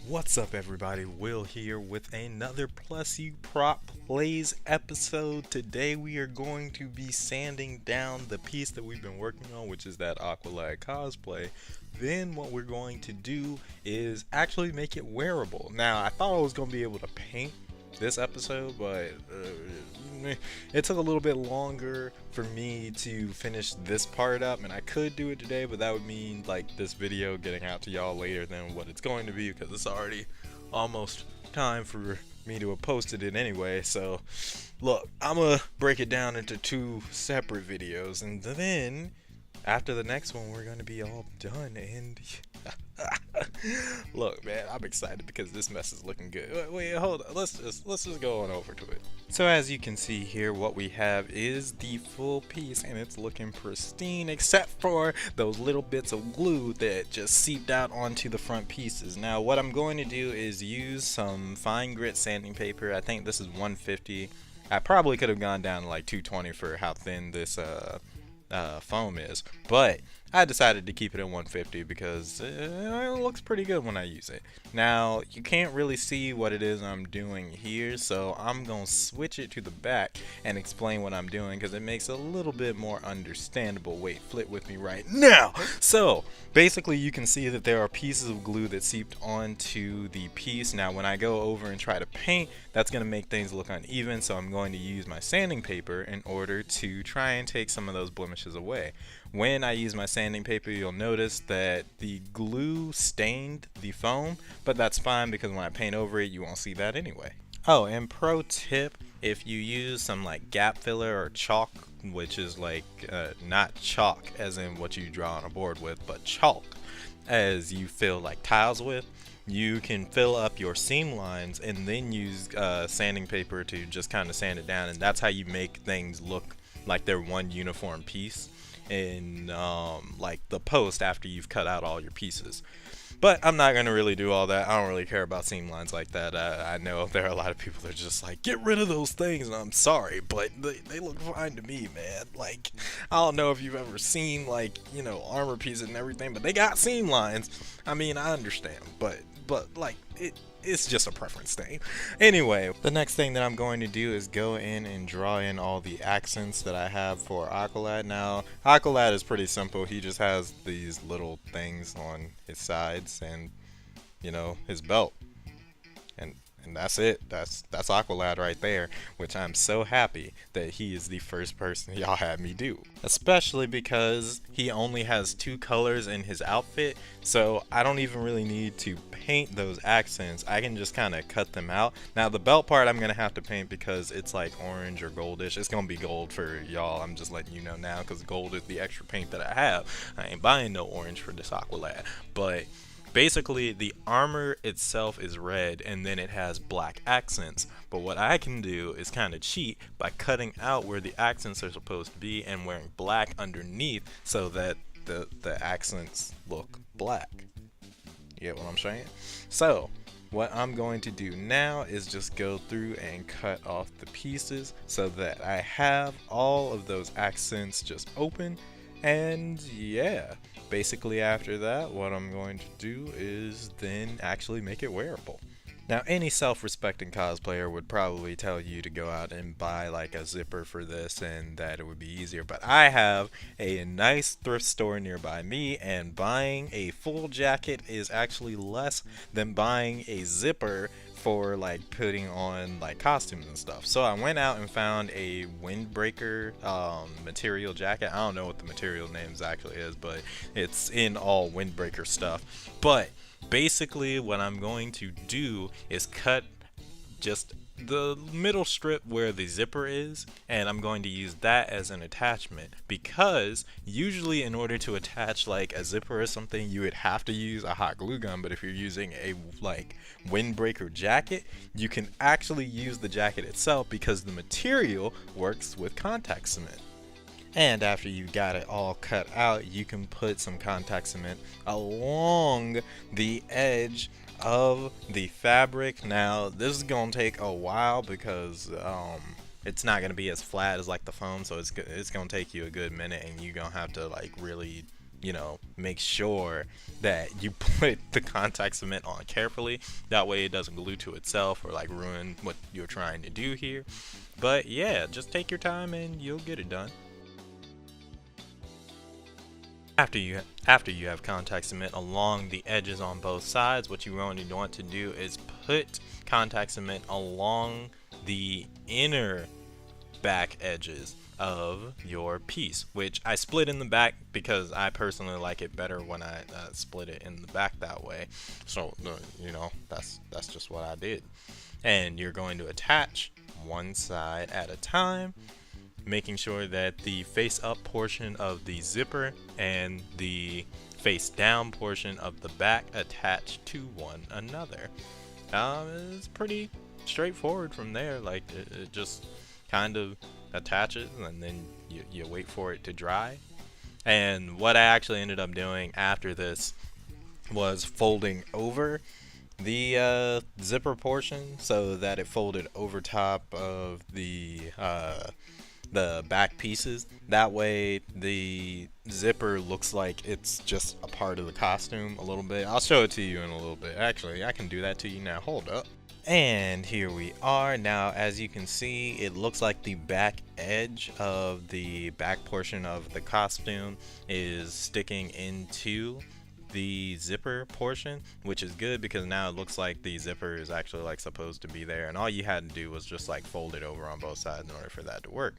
What's up, everybody? Will here with another PlusU Prop Plays episode. Today we are going to be sanding down the piece that we've been working on, which is that Aqualad cosplay. Then what we're going to do is actually make it wearable. Now, I thought I was going to be able to paint this episode, but it took a little bit longer for me to finish this part up, and I could do it today, but that would mean like this video getting out to y'all later than what it's going to be, because it's already almost time for me to have posted it anyway. So look, I'm gonna break it down into two separate videos, and then after the next one we're gonna be all done. And look, man, I'm excited because this mess is looking good. Wait, hold on. Let's just go on over to it. So as you can see here, what we have is the full piece, and it's looking pristine, except for those little bits of glue that just seeped out onto the front pieces. Now, what I'm going to do is use some fine grit sanding paper. I think this is 150. I probably could have gone down to like 220 for how thin this foam is, but I decided to keep it at 150 because it looks pretty good when I use it. Now, you can't really see what it is I'm doing here, so I'm gonna switch it to the back and explain what I'm doing because it makes it a little bit more understandable. Wait, flip with me right now. So basically you can see that there are pieces of glue that seeped onto the piece. Now when I go over and try to paint, that's gonna make things look uneven, so I'm going to use my sanding paper in order to try and take some of those blemishes away. When I use my sanding paper, you'll notice that the glue stained the foam, but that's fine because when I paint over it, you won't see that anyway. Oh, and pro tip, if you use some like gap filler or chalk, which is like not chalk as in what you draw on a board with, but chalk as you fill like tiles with, you can fill up your seam lines and then use sanding paper to just kind of sand it down, and that's how you make things look like they're one uniform piece in like the post after you've cut out all your pieces. But I'm not going to really do all that. I don't really care about seam lines like that. I know there are a lot of people that are just like, get rid of those things, and I'm sorry, but they look fine to me, man. Like, I don't know if you've ever seen, like, you know, armor pieces and everything, but they got seam lines. I mean, I understand, but like, it's just a preference thing. Anyway, the next thing that I'm going to do is go in and draw in all the accents that I have for Aqualad. Now, Aqualad is pretty simple. He just has these little things on his sides and, you know, his belt. And that's it. That's Aqualad right there, which I'm so happy that he is the first person y'all had me do. Especially because he only has two colors in his outfit, so I don't even really need to paint those accents. I can just kind of cut them out. Now the belt part I'm gonna have to paint because it's like orange or goldish. It's gonna be gold for y'all. I'm just letting you know now because gold is the extra paint that I have. I ain't buying no orange for this Aqualad, but basically, the armor itself is red and then it has black accents. But what I can do is kind of cheat by cutting out where the accents are supposed to be and wearing black underneath so that the accents look black. You get what I'm saying? So, what I'm going to do now is just go through and cut off the pieces so that I have all of those accents just open. And yeah, basically after that, what I'm going to do is then actually make it wearable. Now, any self-respecting cosplayer would probably tell you to go out and buy like a zipper for this and that it would be easier, but I have a nice thrift store nearby me, and buying a full jacket is actually less than buying a zipper for like putting on like costumes and stuff. So I went out and found a windbreaker material jacket. I don't know what the material names actually is, but it's in all windbreaker stuff. But basically what I'm going to do is cut just the middle strip where the zipper is, and I'm going to use that as an attachment, because usually in order to attach like a zipper or something you would have to use a hot glue gun, but if you're using a like windbreaker jacket, you can actually use the jacket itself because the material works with contact cement. And after you got it all cut out, you can put some contact cement along the edge of the fabric. Now this is gonna take a while because it's not gonna be as flat as like the foam, so it's gonna take you a good minute, and you're gonna have to like really you know, make sure that you put the contact cement on carefully. That way it doesn't glue to itself or like ruin what you're trying to do here. But yeah, just take your time and you'll get it done. After you have contact cement along the edges on both sides, what you only want to do is put contact cement along the inner back edges of your piece, which I split in the back because I personally like it better when I split it in the back that way. So you know, that's just what I did. And you're going to attach one side at a time, making sure that the face up portion of the zipper and the face down portion of the back attach to one another. It's pretty straightforward from there. Like it just kind of attaches, and then you wait for it to dry. And what I actually ended up doing after this was folding over the zipper portion so that it folded over top of the back pieces. That way the zipper looks like it's just a part of the costume a little bit. I'll show it to you in a little bit. Actually, I can do that to you now. Hold up. And here we are. Now, as you can see, it looks like the back edge of the back portion of the costume is sticking into the zipper portion, which is good because now it looks like the zipper is actually like supposed to be there, and all you had to do was just like fold it over on both sides in order for that to work.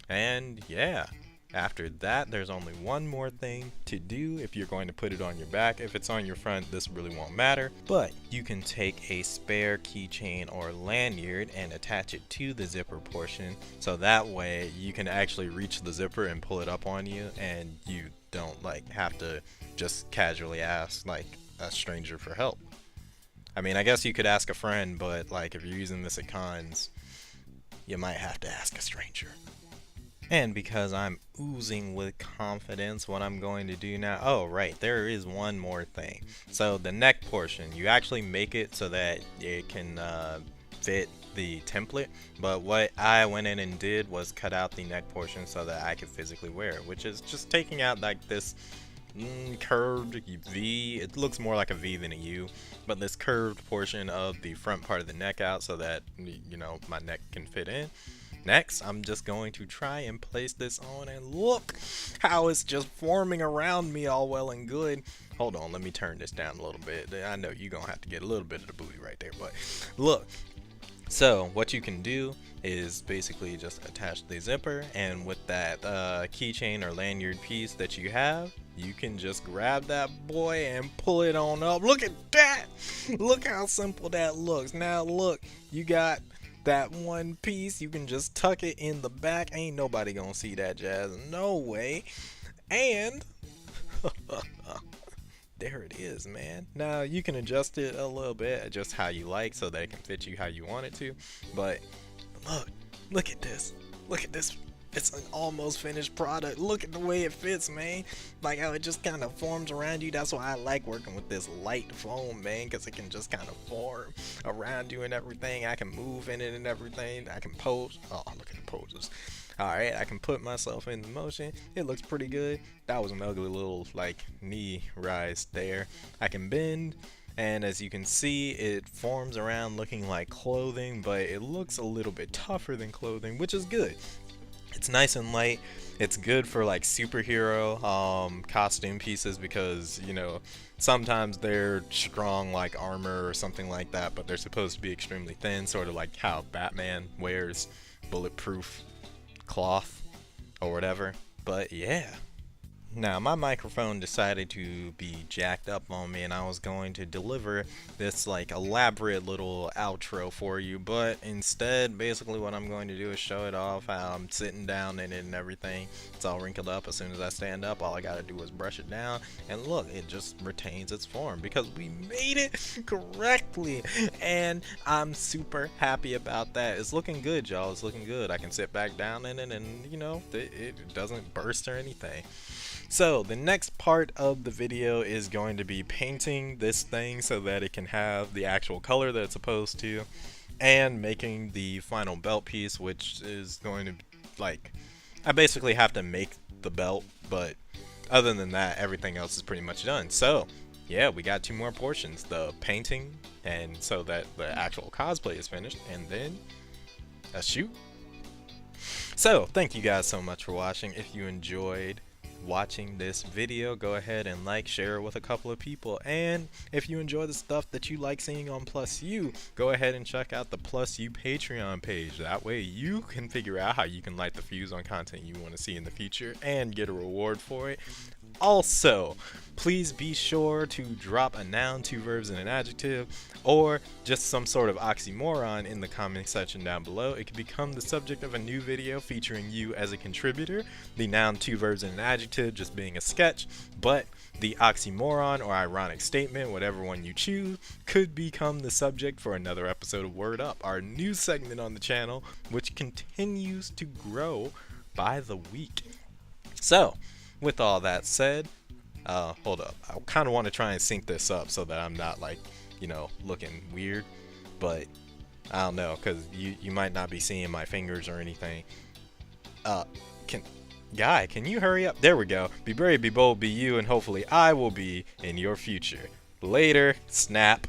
And yeah, after that, there's only one more thing to do if you're going to put it on your back. If it's on your front, this really won't matter, but you can take a spare keychain or lanyard and attach it to the zipper portion, so that way you can actually reach the zipper and pull it up on you, and you don't like have to just casually ask like a stranger for help. I mean, I guess you could ask a friend, but like if you're using this at cons, you might have to ask a stranger. And because I'm oozing with confidence, what I'm going to do now, oh right, there is one more thing. So the neck portion, you actually make it so that it can fit the template, but what I went in and did was cut out the neck portion so that I could physically wear it, which is just taking out like this curved V. It looks more like a V than a U, but this curved portion of the front part of the neck out so that, you know, my neck can fit in. Next, I'm just going to try and place this on, and look how it's just forming around me all well and good. Hold on, let me turn this down a little bit. I know you're gonna have to get a little bit of the booty right there, but look. So what you can do is basically just attach the zipper, and with that keychain or lanyard piece that you have, you can just grab that boy and pull it on up. Look at that! Look how simple that looks. Now look, you got that one piece, you can just tuck it in the back. Ain't nobody gonna see that jazz, no way. And there it is, man. Now you can adjust it a little bit, just how you like, so that it can fit you how you want it to. But look at this. Look at this. It's an almost finished product. Look at the way it fits, man. Like how it just kind of forms around you. That's why I like working with this light foam, man, because it can just kind of form around you and everything. I can move in it and everything. I can pose. Oh, look at the poses. Alright, I can put myself into motion. It looks pretty good. That was an ugly little like knee rise there. I can bend, and as you can see, it forms around looking like clothing, but it looks a little bit tougher than clothing, which is good. It's nice and light. It's good for like superhero costume pieces because, you know, sometimes they're strong like armor or something like that, but they're supposed to be extremely thin, sort of like how Batman wears bulletproof cloth or whatever. But yeah. Now my microphone decided to be jacked up on me, and I was going to deliver this like elaborate little outro for you, but instead basically what I'm going to do is show it off how I'm sitting down in it and everything. It's all wrinkled up. As soon as I stand up, all I gotta do is brush it down, and look, it just retains its form because we made it correctly, and I'm super happy about that. It's looking good, y'all. It's looking good. I can sit back down in it, and you know, it doesn't burst or anything. So the next part of the video is going to be painting this thing so that it can have the actual color that it's supposed to, and making the final belt piece, which is going to, like, I basically have to make the belt, but other than that, everything else is pretty much done. So yeah, we got 2 more portions, the painting, and so that the actual cosplay is finished, and then a shoot. So thank you guys so much for watching. If you enjoyed watching this video, go ahead and like, share it with a couple of people, and if you enjoy the stuff that you like seeing on PlusU, go ahead and check out the PlusU Patreon page. That way you can figure out how you can light the fuse on content you want to see in the future and get a reward for it. Also, please be sure to drop a noun, 2 verbs, and an adjective, or just some sort of oxymoron in the comment section down below. It could become the subject of a new video featuring you as a contributor. The noun, 2 verbs, and an adjective just being a sketch, but the oxymoron or ironic statement, whatever one you choose, could become the subject for another episode of Word Up, our new segment on the channel, which continues to grow by the week. So, with all that said, hold up. I kind of want to try and sync this up so that I'm not, like, you know, looking weird. But I don't know, because you might not be seeing my fingers or anything. Guy, can you hurry up? There we go. Be brave, be bold, be you, and hopefully I will be in your future. Later, snap.